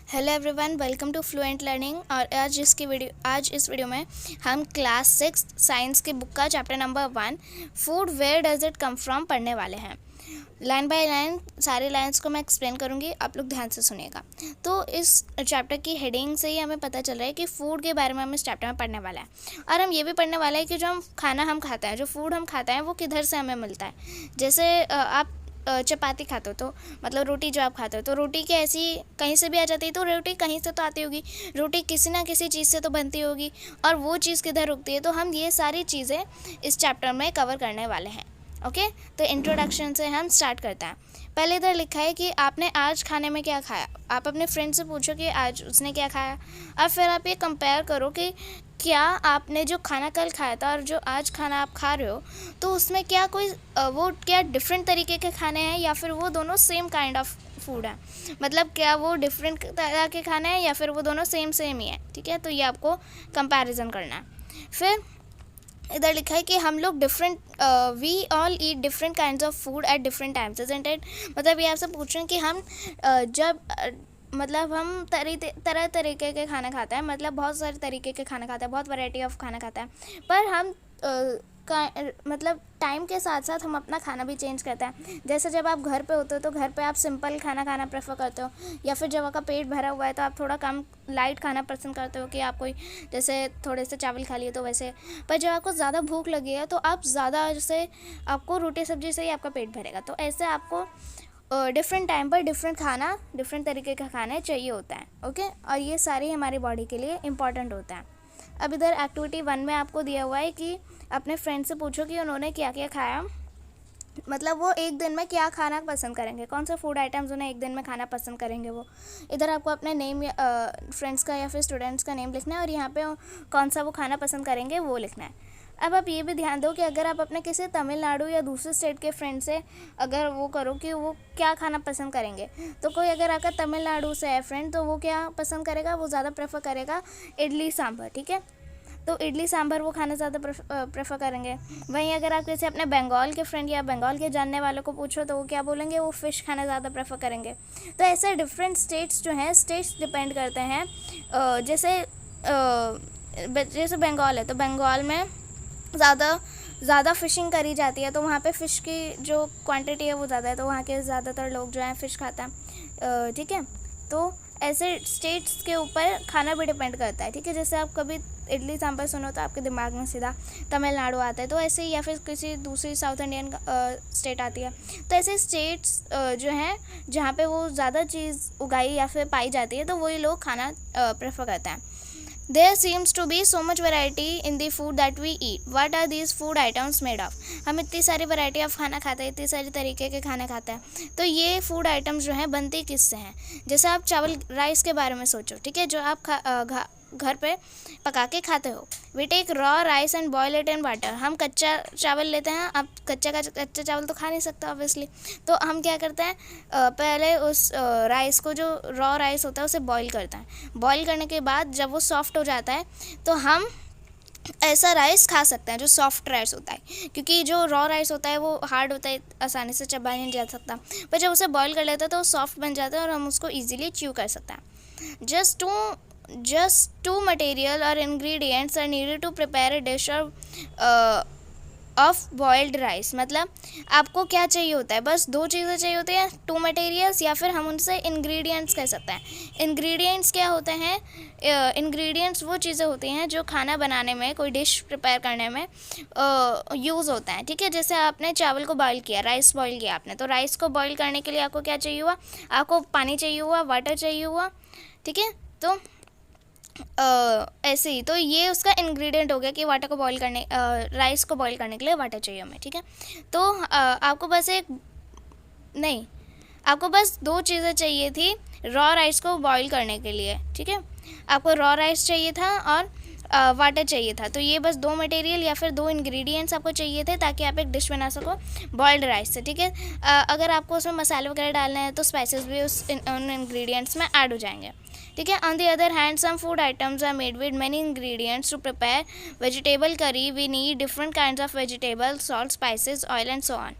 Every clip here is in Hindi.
Hello everyone, welcome to fluent learning. और आज इस वीडियो में हम क्लास 6 साइंस की बुक का chapter number 1 food where does it come from पढ़ने वाले हैं। लाइन बाय लाइन सारी लाइंस को मैं एक्सप्लेन करूंगी, आप लोग ध्यान से सुनिएगा। तो इस चैप्टर की हेडिंग से ही हमें पता चल रहा है कि फूड के बारे में हम इस चैप्टर में पढ़ने वाला है। और हम ये भी पढ़ने वाले हैं कि जो हम खाते हैं, जो फूड हम खाते हैं वो किधर से हमें मिलता है। जैसे आप चपाती खाते हो तो मतलब रोटी जो आप खाते हो तो रोटी की ऐसी कहीं से भी आ जाती है, तो रोटी कहीं से तो आती होगी, रोटी किसी ना किसी चीज़ से तो बनती होगी, और वो चीज़ किधर रुकती है। तो हम ये सारी चीज़ें इस चैप्टर में कवर करने वाले हैं। ओके, तो इंट्रोडक्शन से हम स्टार्ट करते हैं। पहले इधर लिखा है कि आपने आज खाने में क्या खाया। आप अपने फ्रेंड से पूछो कि आज उसने क्या खाया, और फिर आप ये कंपेयर करो कि क्या आपने जो खाना कल खाया था और जो आज खाना आप खा रहे हो, तो उसमें क्या कोई वो क्या डिफरेंट तरीके के खाने हैं, या फिर वो दोनों सेम काइंड ऑफ फूड है। मतलब क्या वो डिफरेंट तरह के खाने हैं या फिर वो दोनों सेम ही है। ठीक है, तो ये आपको कंपैरिजन करना है। फिर इधर लिखा है कि हम लोग we all eat different kinds of food at different times, isn't it. मतलब ये आपसे पूछ रहे हैं कि हम मतलब हम तरह तरीके के खाना खाते हैं, मतलब बहुत सारे तरीके के खाना खाते हैं, बहुत वैरायटी ऑफ खाना खाते हैं, पर हम मतलब टाइम के साथ साथ हम अपना खाना भी चेंज करते हैं। जैसे जब आप घर पे होते हो तो घर पे आप सिंपल खाना खाना प्रेफर करते हो, या फिर जब आपका पेट भरा हुआ है तो आप थोड़ा कम लाइट खाना पसंद करते हो कि आप कोई जैसे थोड़े से चावल खा लिए तो वैसे। पर जब आपको ज़्यादा भूख लगी है तो आप ज़्यादा जैसे आपको रोटी सब्जी से ही आपका पेट भरेगा। तो ऐसे आपको डिफरेंट टाइम पर डिफरेंट तरीके का खाना चाहिए होता है। ओके, और ये सारी हमारी बॉडी के लिए इम्पॉर्टेंट होता है। अब इधर एक्टिविटी 1 में आपको दिया हुआ है कि अपने फ्रेंड से पूछो कि उन्होंने क्या क्या खाया, मतलब वो एक दिन में क्या खाना पसंद करेंगे, कौन से फूड आइटम्स उन्हें एक दिन में खाना पसंद करेंगे वो। इधर आपको अपने नेम फ्रेंड्स का या फिर स्टूडेंट्स का नेम लिखना है, और यहाँ पे कौन सा वो खाना पसंद करेंगे वो लिखना है। अब आप ये भी ध्यान दो कि अगर आप अपने किसी तमिलनाडु या दूसरे स्टेट के फ्रेंड से अगर वो करो कि वो क्या खाना पसंद करेंगे, तो कोई अगर आपका तमिलनाडु से है फ्रेंड तो वो क्या पसंद करेगा, वो ज़्यादा प्रेफर करेगा इडली सांभर। ठीक है, तो इडली सांभर वो खाना ज़्यादा प्रेफर करेंगे। वहीं अगर आप किसी अपने बंगाल के फ्रेंड या बंगाल के जानने वालों को पूछो तो वो क्या बोलेंगे, वो फ़िश खाना ज़्यादा प्रेफर करेंगे। तो ऐसे डिफरेंट स्टेट्स जो हैं, स्टेट्स डिपेंड करते हैं। जैसे बंगाल है तो बंगाल में ज़्यादा फ़िशिंग करी जाती है, तो वहाँ पे फ़िश की जो क्वांटिटी है वो ज़्यादा है, तो वहाँ के ज़्यादातर लोग जो हैं फ़िश खाते हैं। ठीक है, तो ऐसे स्टेट्स के ऊपर खाना भी डिपेंड करता है। ठीक है, जैसे आप कभी इडली सांभर सुनो तो आपके दिमाग में सीधा तमिलनाडु आता है, तो ऐसे ही, या फिर किसी दूसरी साउथ इंडियन स्टेट आती है। तो ऐसे स्टेट्स जो हैं जहाँ पे वो ज़्यादा चीज़ उगाई या फिर पाई जाती है, तो वही लोग खाना प्रेफर करते हैं। There seems to be so much variety in the food that we eat. What are these food items made of? हम इतनी सारी वैरायटी ऑफ खाना खाते हैं, इतनी सारी तरीके के खाना खाते हैं, तो ये फूड आइटम्स जो हैं बनती किससे हैं। जैसे आप चावल राइस के बारे में सोचो, ठीक है, जो आप घर पे पका के खाते हो। We take raw rice and boil it in water. हम कच्चा चावल लेते हैं, आप कच्चा चावल तो खा नहीं सकते ऑब्वियसली, तो हम क्या करते हैं, पहले उस राइस को, जो रॉ राइस होता है उसे बॉईल करते हैं। बॉईल करने के बाद जब वो सॉफ्ट हो जाता है तो हम ऐसा राइस खा सकते हैं जो सॉफ्ट राइस होता है, क्योंकि जो रॉ राइस होता है वो हार्ड होता है, आसानी से चबाया नहीं जा सकता। पर जब उसे बॉईल कर लेते हैं तो वो सॉफ्ट बन जाता है और हम उसको ईजिली च्यू कर सकते हैं। Just two material or ingredients are needed to prepare a dish of boiled rice। मतलब आपको क्या चाहिए होता है, बस 2 चीज़ें चाहिए होती हैं, 2 मटेरियल्स, या फिर हम उनसे इंग्रेडिएंट्स कह सकते हैं। इंग्रेडिएंट्स क्या होते हैं, इंग्रेडिएंट्स वो चीज़ें होती हैं जो खाना बनाने में, कोई डिश प्रिपेयर करने में यूज़ होता है। ठीक है, जैसे आपने चावल को बॉईल किया, राइस बॉईल किया आपने, तो राइस को बॉईल करने के लिए आपको क्या चाहिए हुआ, आपको पानी चाहिए हुआ, वाटर चाहिए हुआ। ठीक है, तो ऐसे ही, तो ये उसका इंग्रेडिएंट हो गया कि वाटर को बॉईल करने, राइस को बॉईल करने के लिए वाटर चाहिए हमें। ठीक है, तो आपको बस 2 चीज़ें चाहिए थी रॉ राइस को बॉईल करने के लिए। ठीक है, आपको रॉ राइस चाहिए था और वाटर चाहिए था, तो ये बस 2 मटेरियल या फिर 2 इंग्रेडिएंट्स आपको चाहिए थे ताकि आप एक डिश बना सको बॉइल्ड राइस से। ठीक है, अगर आपको उसमें मसाले वगैरह डालने हैं तो स्पाइसेस भी उन इंग्रेडिएंट्स में ऐड हो जाएंगे। ठीक है, on the other hand some food items are made with many ingredients. To prepare vegetable curry we need different kinds of vegetable, salt, spices, oil and so on.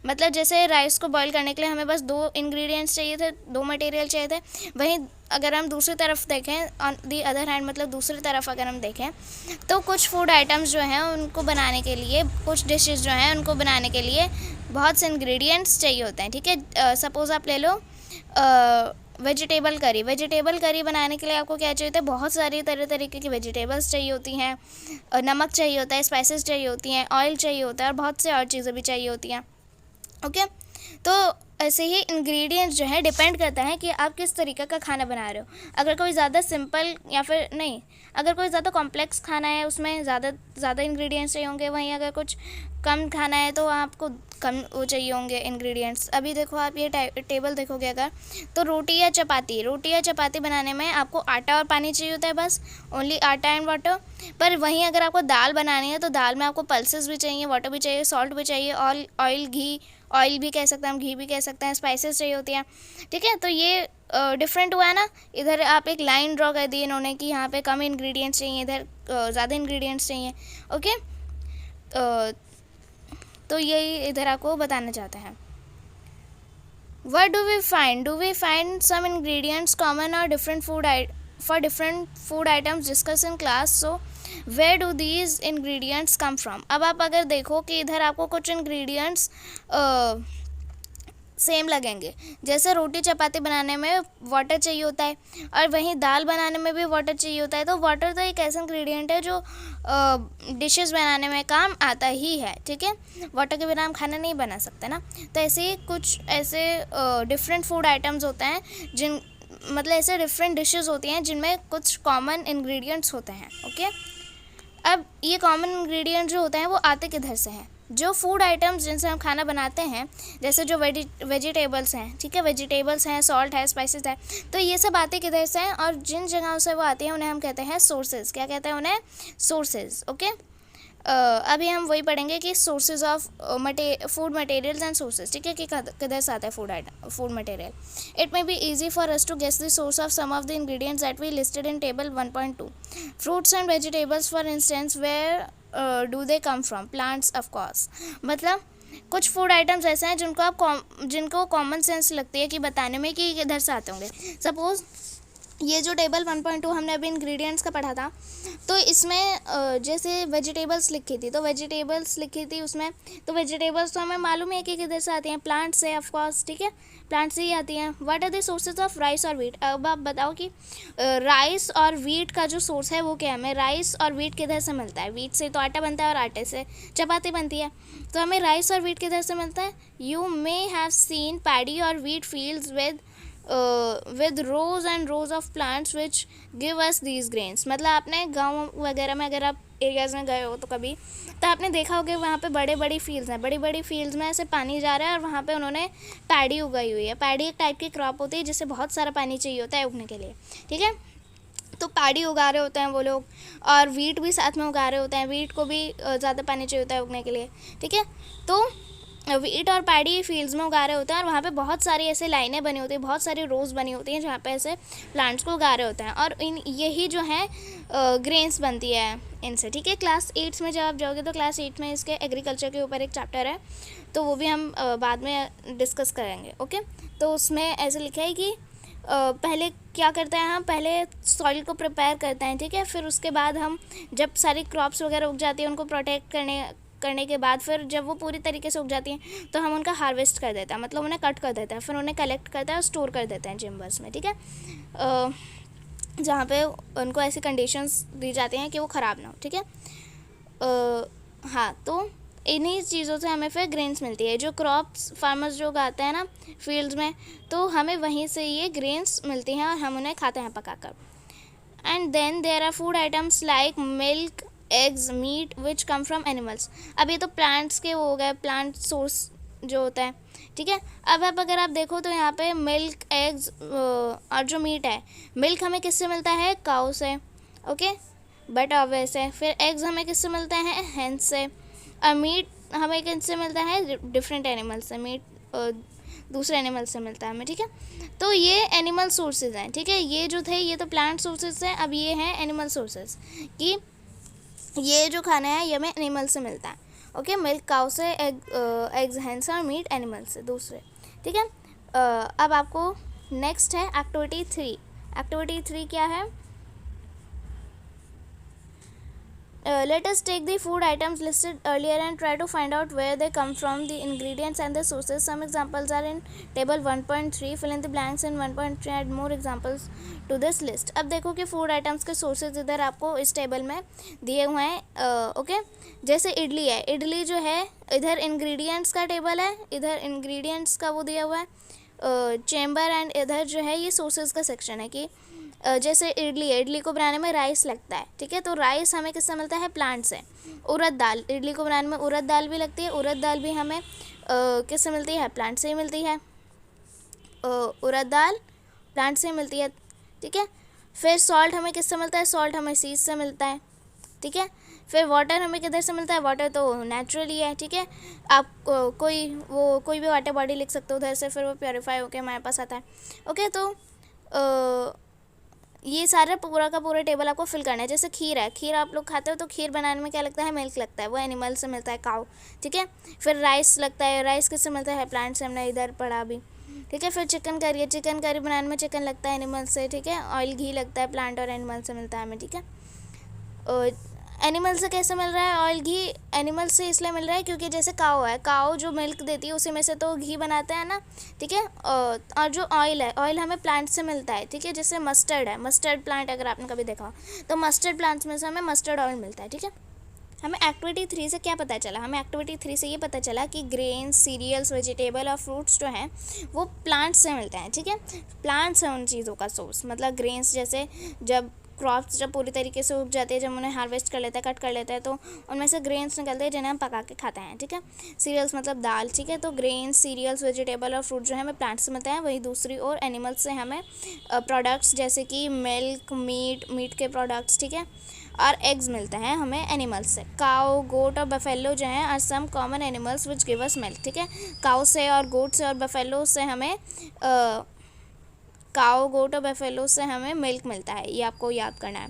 मतलब जैसे राइस को बॉईल करने के लिए हमें बस 2 इंग्रेडिएंट्स चाहिए थे, 2 मटेरियल चाहिए थे, वहीं अगर हम दूसरी तरफ देखें, ऑन दी अदर हैंड मतलब दूसरी तरफ अगर हम देखें, तो कुछ फूड आइटम्स जो हैं उनको बनाने के लिए, कुछ डिशेस जो हैं उनको बनाने के लिए बहुत से इंग्रेडिएंट्स चाहिए होते हैं, ठीक है। सपोज़ आप ले लो वेजिटेबल करी बनाने के लिए आपको क्या चाहिए होता है, बहुत सारी तरह तरीके की वेजिटेबल्स चाहिए होती हैं, नमक चाहिए होता है, स्पाइसेस चाहिए होती हैं, ऑयल चाहिए होता है और बहुत से और चीज़ें भी चाहिए होती हैं, ओके। तो ऐसे ही इंग्रेडिएंट्स जो है डिपेंड करता है कि आप किस तरीके का खाना बना रहे हो। अगर कोई ज़्यादा सिंपल या फिर नहीं, अगर कोई ज़्यादा कॉम्प्लेक्स खाना है उसमें ज़्यादा इंग्रेडिएंट्स चाहिए होंगे, वहीं अगर कुछ कम खाना है तो आपको कम वो चाहिए होंगे इंग्रेडिएंट्स। अभी देखो आप ये टेबल देखोगे अगर, तो रोटी या चपाती बनाने में आपको आटा और पानी चाहिए होता है, बस ओनली आटा एंड वाटर। पर वहीं अगर आपको दाल बनानी है तो दाल में आपको पल्सेस भी चाहिए, वाटर भी चाहिए, सॉल्ट भी चाहिए, ऑयल भी कह सकते हैं हम, घी भी कह सकते हैं, स्पाइसेस चाहिए होती हैं, ठीक है। तो ये डिफरेंट हुआ है ना। इधर आप एक लाइन ड्रॉ कर दी इन्होंने कि यहाँ पे कम इंग्रेडिएंट्स चाहिए, इधर ज़्यादा इंग्रेडिएंट्स चाहिए, ओके। तो यही इधर आपको बताना चाहते हैं। What do we find? Do we find some ingredients common or different for different food items discussed in class? So where do these ingredients come from? अब आप अगर देखो कि इधर आपको कुछ ingredients सेम लगेंगे, जैसे रोटी चपाती बनाने में वाटर चाहिए होता है और वहीं दाल बनाने में भी वाटर चाहिए होता है। तो वाटर तो एक ऐसा इंग्रेडिएंट है जो डिशेस बनाने में काम आता ही है, ठीक है। वाटर के बिना हम खाना नहीं बना सकते ना। तो ऐसे ही कुछ ऐसे डिफरेंट फूड आइटम्स होते हैं जिन मतलब ऐसे डिफरेंट डिशेस होती हैं जिनमें कुछ कॉमन इंग्रेडिएंट्स होते हैं, ओके। अब ये कॉमन इंग्रेडिएंट जो होते हैं वो आते किधर से हैं? जो फूड आइटम्स जिनसे हम खाना बनाते हैं, जैसे जो वेजिटेबल्स हैं, ठीक है, वेजिटेबल्स हैं, सॉल्ट है, स्पाइसेस है, तो ये सब आते किधर से हैं और जिन जगहों से वो आती हैं उन्हें हम कहते हैं सोर्सेज। क्या कहते हैं उन्हें? Sources, okay. अभी हम वही पढ़ेंगे कि sources of food materials and sources, ठीक है, कि किधर से आता है food material. It may be easy for us to guess the source of some of the ingredients that we listed in table 1.2। Fruits and vegetables for instance, where do they come from? Plants of course. मतलब कुछ फूड आइटम्स ऐसे हैं जिनको कॉमन सेंस लगती है कि बताने में कि किधर से आते होंगे। सपोज ये जो टेबल 1.2 हमने अभी इंग्रेडिएंट्स का पढ़ा था, तो इसमें जैसे वेजिटेबल्स लिखी थी, तो वेजिटेबल्स लिखी थी उसमें, तो वेजिटेबल्स तो हमें मालूम है कि किधर से आती हैं, प्लांट से, ऑफ कोर्स, ठीक है, प्लांट से ही आती हैं। What are the sources of rice और वीट? अब आप बताओ कि राइस और वीट का जो सोर्स है वो क्या है? हमें राइस और वीट किधर से मिलता है? वीट से तो आटा बनता है और आटे से चपाती बनती है, तो हमें राइस और वीट किधर से मिलता है? You may have seen paddy और wheat fields with rows and rows of plants which give us these grains। मतलब आपने गाँव वगैरह में अगर आप एरियाज़ में गए हो तो कभी, तो आपने देखा होगा वहाँ पे बड़ी फील्ड्स हैं, बड़ी फील्ड्स में ऐसे पानी जा रहा है और वहाँ पे उन्होंने पैडी उगाई हुई है। पैडी एक टाइप की क्रॉप होती है जिससे बहुत सारा पानी चाहिए होता है उगने के लिए, ठीक है। तो पैडी उगा रहे होते हैं वो लोग, और वीट भी साथ में उगा रहे होते हैं, वीट को भी ज़्यादा पानी चाहिए होता है उगने के लिए, ठीक है। तो वीट और पैडी फील्ड्स में उगा रहे होते हैं और वहाँ पे बहुत सारी ऐसे लाइनें बनी होती हैं, बहुत सारी रोज़ बनी होती हैं जहाँ पे ऐसे प्लांट्स को उगा रहे होते हैं, और यही जो है ग्रेन्स बनती है इनसे, ठीक है। क्लास 8 में जब आप जाओगे तो क्लास 8 में इसके एग्रीकल्चर के ऊपर एक चैप्टर है, तो वो भी हम बाद में डिस्कस करेंगे, ओके। तो उसमें ऐसे लिखा है कि पहले क्या करते हैं हम, पहले सॉइल को प्रिपेयर करते हैं, ठीक है, फिर उसके बाद हम जब सारी क्रॉप्स वगैरह उग जाती है उनको प्रोटेक्ट करने के बाद फिर जब वो पूरी तरीके से उग जाती हैं तो हम उनका हार्वेस्ट कर देते हैं, मतलब उन्हें कट कर देते हैं, फिर उन्हें कलेक्ट करते हैं और स्टोर कर देते हैं चेम्बर्स में, ठीक है, जहाँ पे उनको ऐसी कंडीशंस दी जाती हैं कि वो ख़राब ना हो, ठीक है। हाँ, तो इन्हीं चीज़ों से हमें फिर ग्रेन्स मिलती है। जो क्रॉप्स फार्मर्स जो उगाते हैं ना फील्ड्स में, तो हमें वहीं से ये ग्रेन्स मिलती हैं और हम उन्हें खाते हैं पकाकर। And then there are food items like milk, eggs, meat which come from animals. अब ये तो प्लांट्स के वो हो गए, प्लांट सोर्स जो होता है, ठीक है। अब अगर आप देखो तो यहाँ पे मिल्क, एग्स और जो मीट है, मिल्क हमें किससे मिलता है? काउ से, ओके, बट ऑब्वियस है। फिर एग्स हमें किससे मिलते हैं? हेंस से। और मीट हमें किससे मिलता है? डिफरेंट एनिमल से। मीट दूसरे एनिमल से मिलता है हमें, ठीक है। तो ये एनिमल सोर्सेज हैं, ठीक है। ये जो थे ये तो प्लांट सोर्सेज हैं, अब ये हैं एनिमल सोर्सेज कि ये जो खाना है ये हमें एनिमल से मिलता है, ओके। मिल्क काउ से, एग्स हेंस, और मीट एनिमल से दूसरे, ठीक है। अब आपको नेक्स्ट है एक्टिविटी 3। एक्टिविटी 3 क्या है? Let us take the food items listed earlier and try to find out where they come from, the ingredients and the sources. Some examples are in table 1.3. Fill in the blanks in 1.3. Add more examples to this list. अब देखो कि फूड आइटम्स के सोर्सेज इधर आपको इस टेबल में दिए हुए हैं. ओके, जैसे इडली है, इडली जो है इधर इंग्रेडिएंट्स का टेबल है, इधर इंग्रेडिएंट्स का वो दिया हुआ है चेम्बर, एंड इधर जो है ये सोर्सेज का सेक्शन है कि जैसे इडली है, इडली को बनाने में राइस लगता है, ठीक है, तो राइस हमें किससे मिलता है? प्लांट से. उड़द दाल, इडली को बनाने में उड़द दाल भी लगती है, उड़द दाल भी हमें किससे मिलती है? प्लांट से ही मिलती है. उड़द दाल प्लांट से मिलती है, ठीक है. फिर सॉल्ट हमें किससे मिलता है? सॉल्ट हमें सीज से मिलता है, ठीक है. फिर वाटर हमें किधर से मिलता है? वाटर तो नेचुरली है, ठीक है. आप कोई भी वाटर बॉडी लिख सकते हो उधर से, फिर वो प्योरीफाई होकर हमारे पास आता है. ओके, तो ये सारा पूरा का पूरा टेबल आपको फिल करना है. जैसे खीर है, खीर आप लोग खाते हो तो खीर बनाने में क्या लगता है? मिल्क लगता है, वो एनिमल से मिलता है, काऊ, ठीक है. फिर राइस लगता है, राइस किससे मिलता है? प्लांट से, हमने इधर पढ़ा अभी, ठीक है. फिर चिकन करी है, चिकन करी बनाने में चिकन लगता है एनिमल से, ठीक है. ऑयल घी लगता है, प्लांट और एनिमल से मिलता है हमें, ठीक है. एनिमल से कैसे मिल रहा है ऑयल घी? एनिमल से इसलिए मिल रहा है क्योंकि जैसे काऊ है, काऊ जो मिल्क देती है उसी में से तो घी बनाते हैं ना, ठीक है. और जो ऑयल है, ऑयल हमें प्लांट से मिलता है, ठीक है. जैसे मस्टर्ड है, मस्टर्ड प्लांट अगर आपने कभी देखा हो तो मस्टर्ड प्लांट्स में से हमें मस्टर्ड ऑयल मिलता है, ठीक है. हमें एक्टिविटी 3 से क्या पता चला? हमें एक्टिविटी 3 से ये पता चला कि ग्रेन्स, सीरियल्स, वेजिटेबल और फ्रूट्स जो हैं वो प्लांट्स से मिलते हैं, ठीक है. प्लांट्स हैं उन चीज़ों का सोर्स. मतलब ग्रेन्स जैसे जब क्रॉप्स जब पूरी तरीके से उग जाते हैं, जब उन्हें हार्वेस्ट कर लेते हैं, कट कर लेते हैं, तो उनमें से ग्रेन्स निकलते हैं जिन्हें हम पका के खाते हैं, ठीक है. सीरियल्स मतलब दाल, ठीक है. तो ग्रेन्स, सीरियल्स, वेजिटेबल और फ्रूट जो है हमें प्लांट्स से मिलते हैं. वही दूसरी ओर एनिमल्स से हमें प्रोडक्ट्स जैसे कि मिल्क, मीट के प्रोडक्ट्स, ठीक है, और एग्स मिलते हैं हमें एनिमल्स से. काऊ, गोट और बफेलो जो हैं are some common animals which give us milk, ठीक है. काऊ से और गोट से और बफेलो से हमें काऊ, गोट और बफेलो से हमें मिल्क मिलता है, ये आपको याद करना है.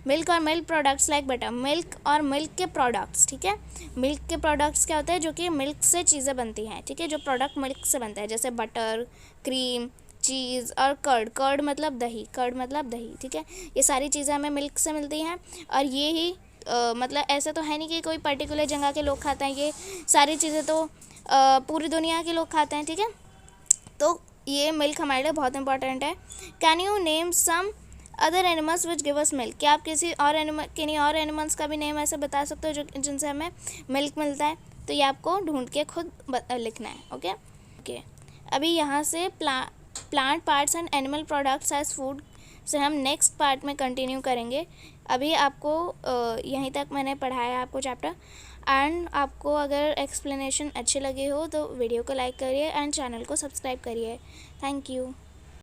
मिल्क और milk products like butter, milk और मिल्क के प्रोडक्ट्स, ठीक है. मिल्क के प्रोडक्ट्स क्या होते हैं? जो कि मिल्क से चीज़ें बनती हैं, ठीक है. जो प्रोडक्ट मिल्क से बनता है जैसे बटर, क्रीम, चीज़ और कर्ड मतलब दही, ठीक है. ये सारी चीज़ें हमें मिल्क से मिलती हैं. और ये ही मतलब ऐसा तो है नहीं कि कोई पर्टिकुलर जगह के लोग खाते हैं, ये सारी चीज़ें तो पूरी दुनिया के लोग खाते हैं, ठीक है. तो ये मिल्क हमारे लिए बहुत इंपॉर्टेंट है. Can you name some other animals which give us milk? क्या आप किन्हीं और एनिमल्स का भी नेम ऐसे बता सकते हो जो जिनसे हमें मिल्क मिलता है? तो ये आपको ढूंढ के खुद लिखना है. ओके. अभी यहाँ से plant parts and animal products as food से हम नेक्स्ट पार्ट में कंटिन्यू करेंगे. अभी आपको यहीं तक मैंने पढ़ाया आपको चैप्टर. एंड आपको अगर एक्सप्लेनेशन अच्छे लगे हो तो वीडियो को लाइक करिए एंड चैनल को सब्सक्राइब करिए. Thank you.